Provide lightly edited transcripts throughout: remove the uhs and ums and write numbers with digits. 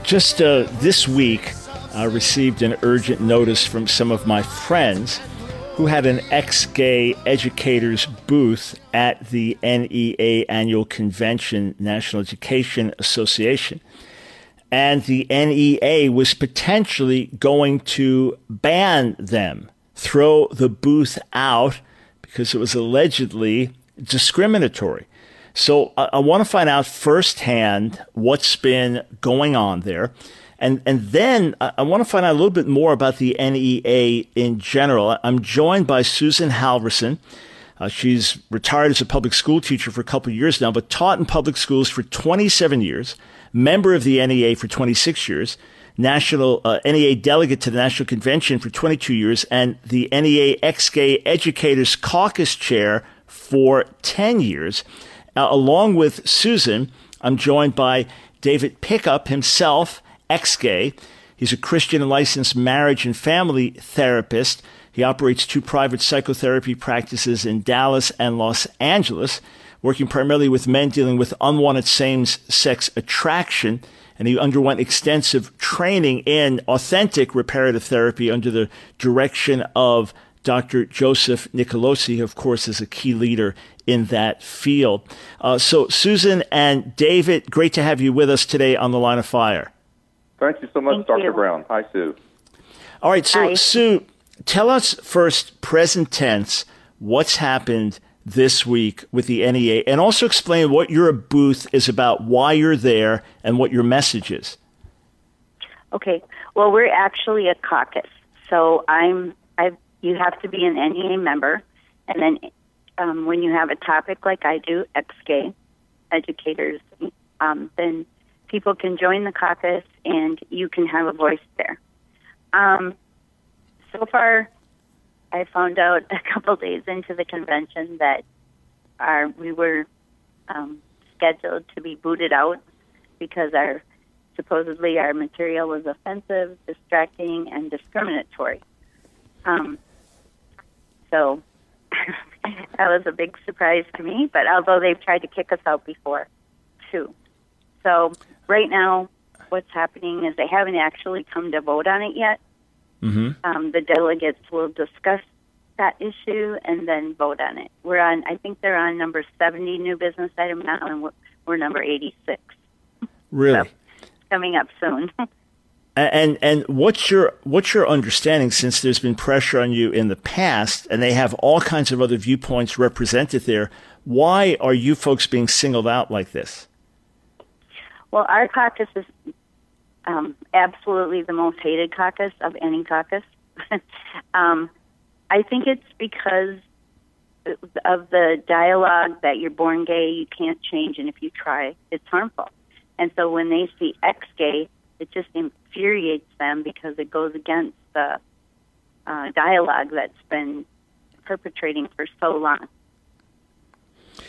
Just this week, I received an urgent notice from some of my friends who had an ex-gay educators booth at the NEA Annual Convention, National Education Association. And the NEA was potentially going to ban them, throw the booth out because it was allegedly discriminatory. So I want to find out firsthand what's been going on there. And then I want to find out a little bit more about the NEA in general. I'm joined by Susan Halverson. She's retired as a public school teacher for a couple of years now, but taught in public schools for 27 years, member of the NEA for 26 years, national NEA delegate to the National Convention for 22 years, and the NEA ex-gay educators caucus chair for 10 years. Along with Susan, I'm joined by David Pickup, himself ex-gay. He's a Christian and licensed marriage and family therapist. He operates 2 private psychotherapy practices in Dallas and Los Angeles, working primarily with men dealing with unwanted same-sex attraction. And he underwent extensive training in authentic reparative therapy under the direction of Dr. Joseph Nicolosi, who, of course, is a key leader in that field. So, Susan and David, great to have you with us today on The Line of Fire. Thank you so much, Thank Dr. you. Brown. Hi, Sue. All right, so Hi. Sue, tell us first, present tense, what's happened this week with the NEA, and also explain what your booth is about, why you're there, and what your message is. Okay. Well, we're actually a caucus. So you have to be an NEA member, and then when you have a topic like I do, ex-gay educators, then people can join the caucus and you can have a voice there. So far, I found out a couple days into the convention that we were scheduled to be booted out because supposedly our material was offensive, distracting, and discriminatory. So that was a big surprise to me, but although they've tried to kick us out before, too. So right now, what's happening is they haven't actually come to vote on it yet. Mm-hmm. The delegates will discuss that issue and then vote on it. I think they're on number 70 new business item now, and we're number 86. Really? So, coming up soon. And what's your understanding, since there's been pressure on you in the past and they have all kinds of other viewpoints represented there, why are you folks being singled out like this? Well, our caucus is absolutely the most hated caucus of any caucus. I think it's because of the dialogue that you're born gay, you can't change, and if you try, it's harmful. And so when they see ex-gay, it just infuriates them because it goes against the dialogue that's been perpetrating for so long.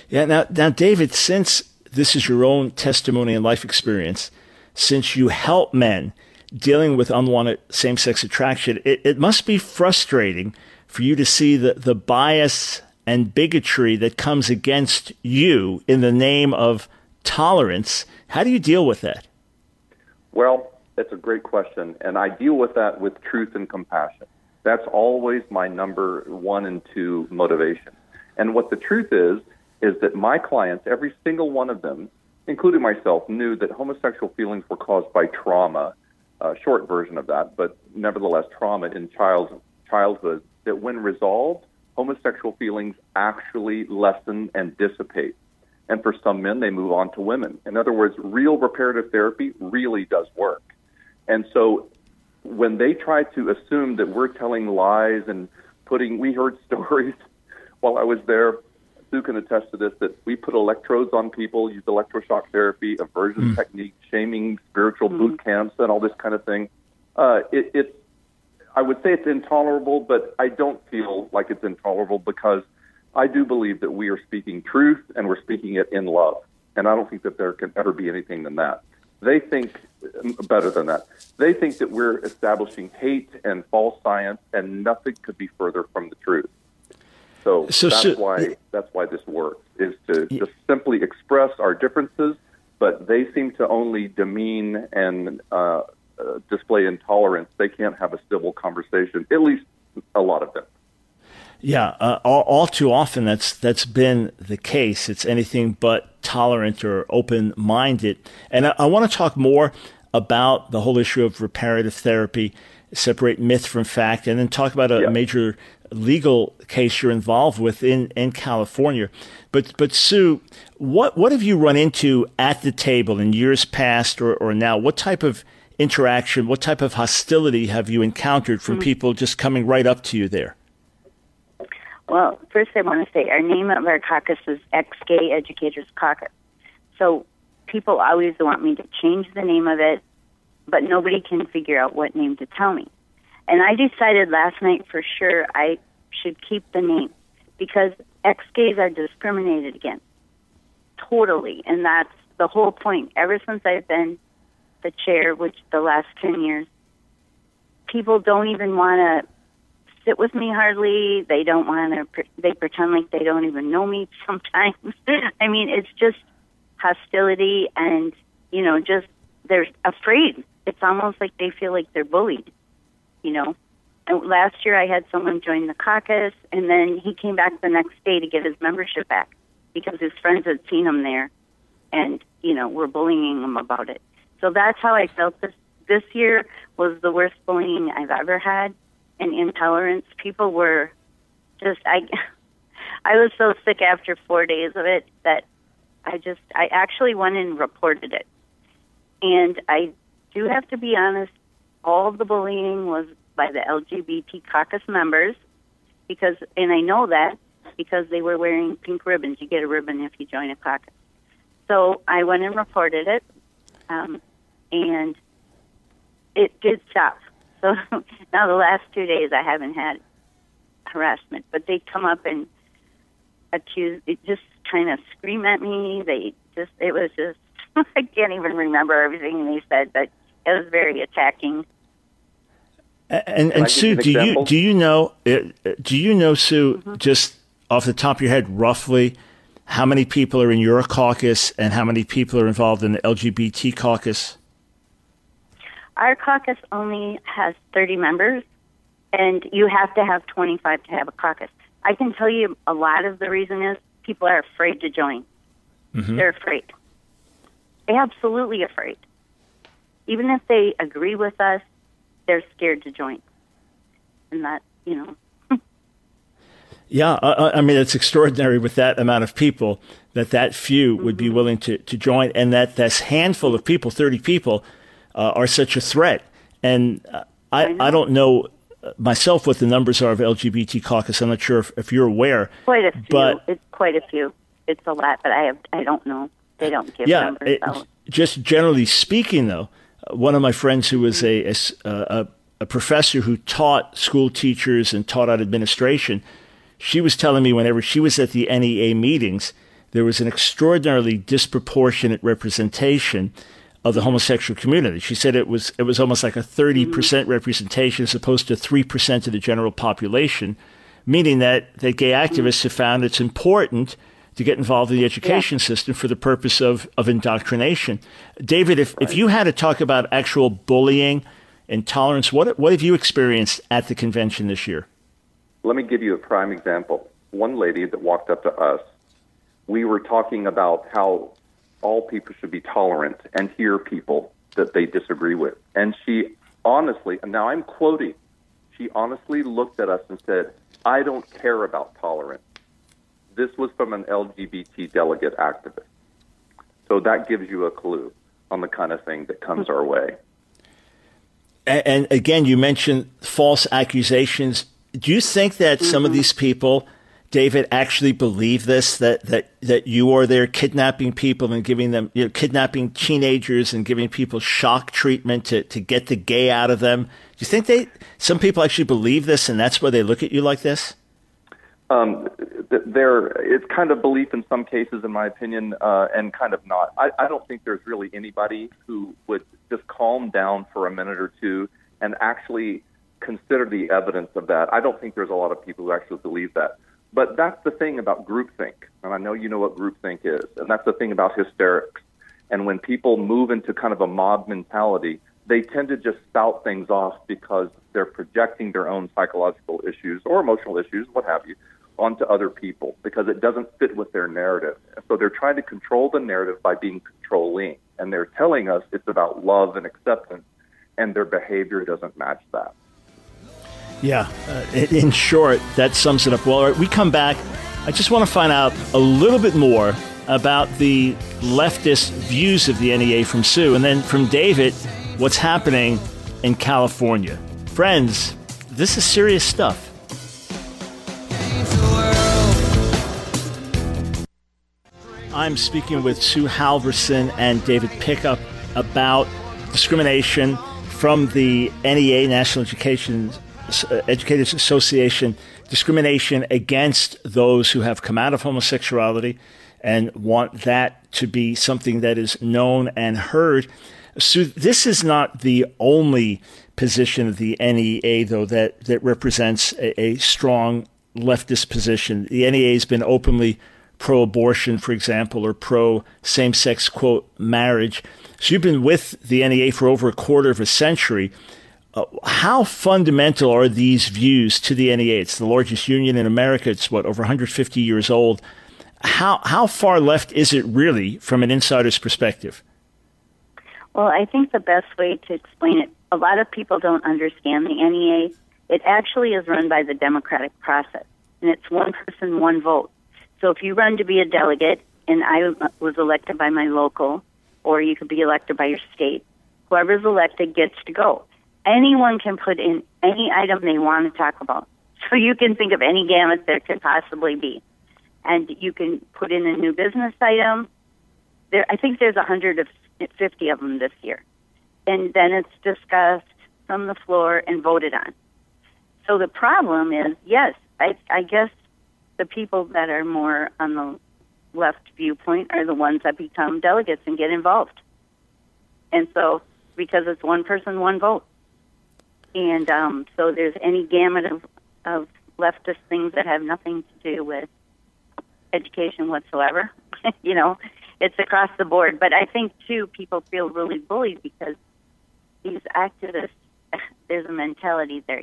Yeah. Now, David, since this is your own testimony and life experience, since you help men dealing with unwanted same-sex attraction, it must be frustrating for you to see the bias and bigotry that comes against you in the name of tolerance. How do you deal with that? Well, that's a great question, and I deal with that with truth and compassion. That's always my number 1 and 2 motivation. And what the truth is that my clients, every single one of them, including myself, knew that homosexual feelings were caused by trauma, short version of that, but nevertheless trauma in childhood, that when resolved, homosexual feelings actually lessen and dissipate. And for some men, they move on to women. In other words, real reparative therapy really does work. And so when they try to assume that we're telling lies and we heard stories while I was there, Sue can attest to this, that we put electrodes on people, use electroshock therapy, aversion techniques, shaming, spiritual boot camps, and all this kind of thing. I would say it's intolerable, but I don't feel like it's intolerable because I do believe that we are speaking truth and we're speaking it in love. And I don't think that there can ever be anything than that. They think better than that. They think that we're establishing hate and false science, and nothing could be further from the truth. So that's why this works, is to just simply express our differences but they seem to only demean and display intolerance. They can't have a civil conversation, at least a lot of them. Yeah, all too often that's been the case. It's anything but tolerant or open-minded. And I want to talk more about the whole issue of reparative therapy, separate myth from fact, and then talk about a major legal case you're involved with in California. But Sue, what have you run into at the table in years past or now? What type of interaction, what type of hostility have you encountered from people just coming right up to you there? Well, first I want to say our name of our caucus is Ex-Gay Educators Caucus. So people always want me to change the name of it, but nobody can figure out what name to tell me. And I decided last night for sure I should keep the name because ex-gays are discriminated against. Totally. And that's the whole point. Ever since I've been the chair, which the last 10 years, people don't even want to sit with me hardly. They don't want to, they pretend like they don't even know me sometimes. I mean, it's just hostility and, you know, just they're afraid. It's almost like they feel like they're bullied, you know. And last year I had someone join the caucus, and then he came back the next day to get his membership back because his friends had seen him there and, you know, were bullying him about it. So that's how I felt this year was the worst bullying I've ever had. And intolerance. People were just, I was so sick after 4 days of it that I actually went and reported it. And I do have to be honest, all of the bullying was by the LGBT caucus members and I know that because they were wearing pink ribbons. You get a ribbon if you join a caucus. So I went and reported it, and it did stop. So now the last 2 days I haven't had harassment, but they come up and just kind of scream at me. It was just, I can't even remember everything they said, but it was very attacking. And Sue, do you know, Sue, just off the top of your head, roughly how many people are in your caucus and how many people are involved in the LGBT caucus? Our caucus only has 30 members, and you have to have 25 to have a caucus. I can tell you a lot of the reason is people are afraid to join. They're afraid. They're absolutely afraid. Even if they agree with us, they're scared to join. And that, you know. Yeah, I mean, it's extraordinary with that amount of people that few would be willing to join, and that this handful of people, 30 people, are such a threat. And I don't know myself what the numbers are of LGBT caucus. I'm not sure if you're aware. Quite a few. But it's quite a few. It's a lot, but I don't know. They don't give numbers out. Just generally speaking, though, one of my friends who was a professor who taught school teachers and taught out administration, she was telling me whenever she was at the NEA meetings, there was an extraordinarily disproportionate representation of the homosexual community. She said it was almost like a 30% representation as opposed to 3% of the general population, meaning that gay activists have found it's important to get involved in the education system for the purpose of indoctrination. David, if you had to talk about actual bullying, intolerance, what have you experienced at the convention this year? Let me give you a prime example. One lady that walked up to us, we were talking about how all people should be tolerant and hear people that they disagree with. And she honestly, and now I'm quoting, she honestly looked at us and said, "I don't care about tolerance." This was from an LGBT delegate activist. So that gives you a clue on the kind of thing that comes our way. And again, you mentioned false accusations. Do you think that some of these people, David, actually believe this, that you are there kidnapping people and giving them, kidnapping teenagers and giving people shock treatment to get the gay out of them? Do you think some people actually believe this and that's why they look at you like this? It's kind of belief in some cases, in my opinion, and kind of not. I don't think there's really anybody who would just calm down for a minute or two and actually consider the evidence of that. I don't think there's a lot of people who actually believe that. But that's the thing about groupthink, and I know you know what groupthink is, and that's the thing about hysterics. And when people move into kind of a mob mentality, they tend to just spout things off because they're projecting their own psychological issues or emotional issues, what have you, onto other people because it doesn't fit with their narrative. So they're trying to control the narrative by being controlling. And they're telling us it's about love and acceptance, and their behavior doesn't match that. Yeah, in short, that sums it up well. All right, we come back. I just want to find out a little bit more about the leftist views of the NEA from Sue, and then from David, what's happening in California. Friends, this is serious stuff. I'm speaking with Sue Halverson and David Pickup about discrimination from the NEA, National Educators Association, discrimination against those who have come out of homosexuality and want that to be something that is known and heard. So this is not the only position of the NEA, though, that represents a strong leftist position. The NEA has been openly pro-abortion, for example, or pro-same-sex, quote, marriage. So you've been with the NEA for over a quarter of a century. How fundamental are these views to the NEA? It's the largest union in America. It's, over 150 years old. How far left is it really from an insider's perspective? Well, I think the best way to explain it, a lot of people don't understand the NEA. It actually is run by the democratic process, and it's one person, one vote. So if you run to be a delegate, and I was elected by my local, or you could be elected by your state, whoever's elected gets to go. Anyone can put in any item they want to talk about. So you can think of any gamut there could possibly be. And you can put in a new business item. I think there's 150 of them this year. And then it's discussed from the floor and voted on. So the problem is, yes, I guess the people that are more on the left viewpoint are the ones that become delegates and get involved. And so, because it's one person, one vote. And so there's any gamut of leftist things that have nothing to do with education whatsoever. It's across the board. But I think, too, people feel really bullied because these activists, there's a mentality there,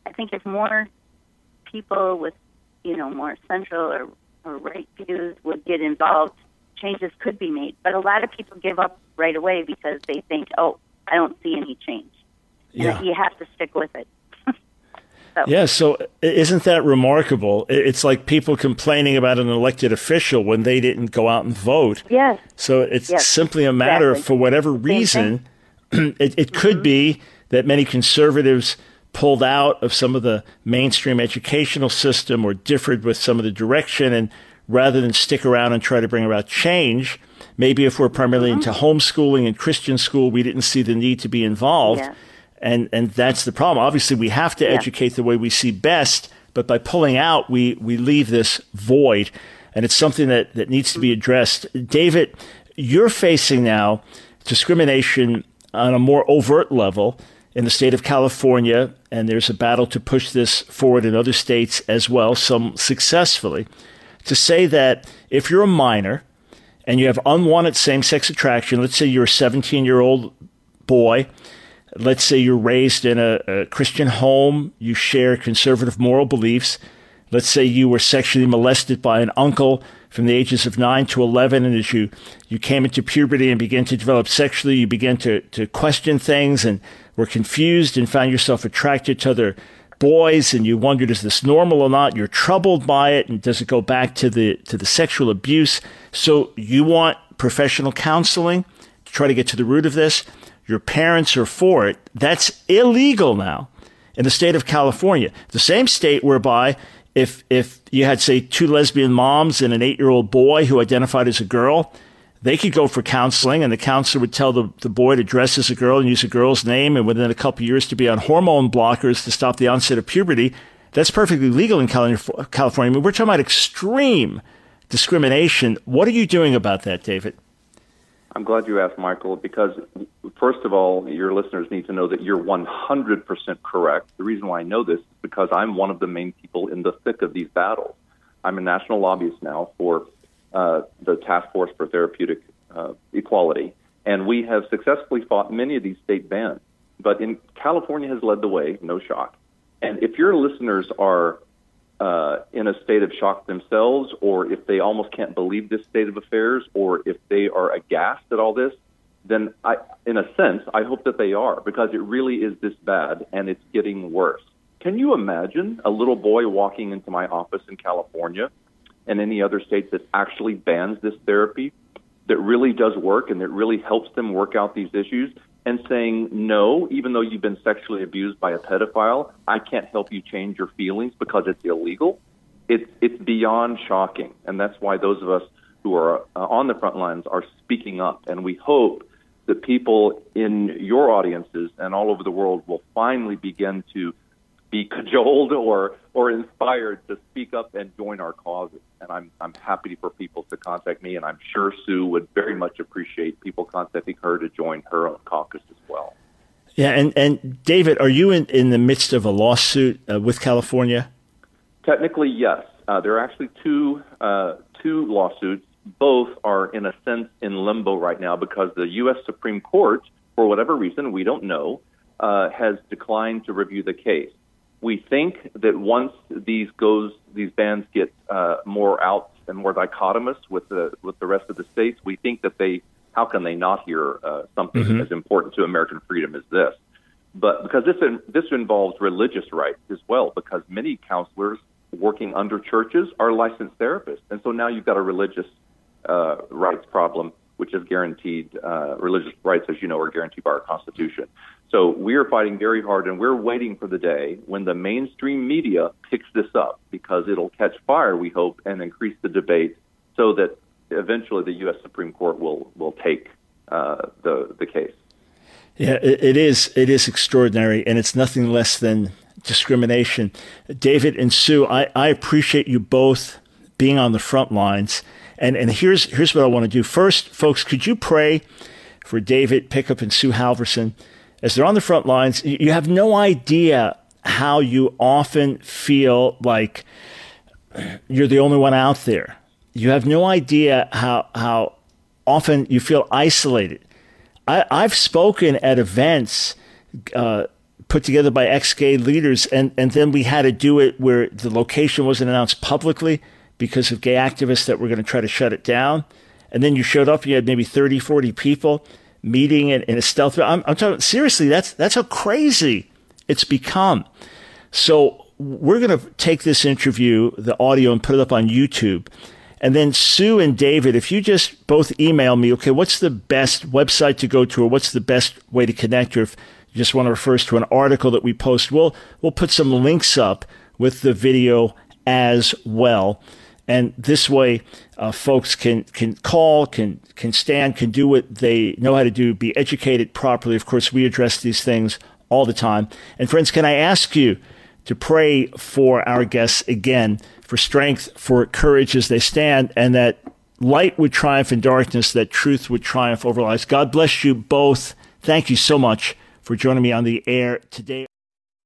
I think if more people with, more central or right views would get involved, changes could be made. But a lot of people give up right away because they think, I don't see any change. Yeah. And you have to stick with it. So isn't that remarkable? It's like people complaining about an elected official when they didn't go out and vote. Yes. So it's simply a matter of, for whatever reason, it could be that many conservatives pulled out of some of the mainstream educational system or differed with some of the direction, and rather than stick around and try to bring about change, maybe if we're primarily into homeschooling and Christian school, we didn't see the need to be involved. Yeah. And that's the problem. Obviously, we have to educate the way we see best, but by pulling out, we leave this void, and it's something that needs to be addressed. David, you're facing now discrimination on a more overt level in the state of California, and there's a battle to push this forward in other states as well, some successfully, to say that if you're a minor and you have unwanted same-sex attraction, let's say you're a 17-year-old boy, let's say you're raised in a Christian home, you share conservative moral beliefs, let's say you were sexually molested by an uncle from the ages of 9 to 11, and as you came into puberty and began to develop sexually, you began to question things and were confused and found yourself attracted to other boys, and you wondered, is this normal or not? You're troubled by it, and does it go back to the sexual abuse? So you want professional counseling to try to get to the root of this. Your parents are for it. That's illegal now in the state of California, the same state whereby if you had, say, 2 lesbian moms and an 8-year-old boy who identified as a girl, they could go for counseling, and the counselor would tell the boy to dress as a girl and use a girl's name, and within a couple of years to be on hormone blockers to stop the onset of puberty. That's perfectly legal in California. I mean, we're talking about extreme discrimination. What are you doing about that, David? I'm glad you asked, Michael, because first of all, your listeners need to know that you're 100% correct. The reason why I know this is because I'm one of the main people in the thick of these battles. I'm a national lobbyist now for the Task Force for Therapeutic equality, and we have successfully fought many of these state bans. But in California has led the way, no shock. And if your listeners are in a state of shock themselves, or if they almost can't believe this state of affairs, or if they are aghast at all this, then in a sense, I hope that they are, because it really is this bad and it's getting worse. Can you imagine a little boy walking into my office in California and any other states that actually bans this therapy, that really does work and that really helps them work out these issues, and saying, no, even though you've been sexually abused by a pedophile, I can't help you change your feelings because it's illegal? It's beyond shocking. And that's why those of us who are on the front lines are speaking up. And we hope that people in your audiences and all over the world will finally begin to be cajoled or inspired to speak up and join our causes. And I'm happy for people to contact me, and I'm sure Sue would very much appreciate people contacting her to join her own caucus as well. Yeah, and David, are you in the midst of a lawsuit with California? Technically, yes. There are actually two lawsuits. Both are, in a sense, in limbo right now because the U.S. Supreme Court, for whatever reason, we don't know, has declined to review the case. We think that once these bans get more out and more dichotomous with the rest of the states, we think that how can they not hear something as important to American freedom as this? But because this involves religious rights as well, because many counselors working under churches are licensed therapists, and so now you've got a religious rights problem, which is guaranteed. Religious rights, as you know, are guaranteed by our Constitution. So we are fighting very hard, and we're waiting for the day when the mainstream media picks this up, because it'll catch fire, we hope, and increase the debate so that eventually the U.S. Supreme Court will take the case. Yeah, it is extraordinary, and it's nothing less than discrimination. David and Sue, I appreciate you both being on the front lines. And here's what I want to do. First, folks, could you pray for David Pickup and Sue Halverson as they're on the front lines? You have no idea how you often feel like you're the only one out there. You have no idea how often you feel isolated. I've spoken at events put together by ex-gay leaders, and then we had to do it where the location wasn't announced publicly because of gay activists that were going to try to shut it down. And then you showed up, you had maybe 30, 40 people meeting in a stealth. I'm talking seriously, that's how crazy it's become. So we're going to take this interview, the audio, and put it up on YouTube. And then Sue and David, if you just both email me, okay, what's the best website to go to, or what's the best way to connect, or if you just want to refer us to an article that we post, we'll put some links up with the video as well. And this way, folks can call, can stand, can do what they know how to do, be educated properly. Of course, we address these things all the time. And friends, can I ask you to pray for our guests again, for strength, for courage as they stand, and that light would triumph in darkness, that truth would triumph over lies. God bless you both. Thank you so much for joining me on the air today.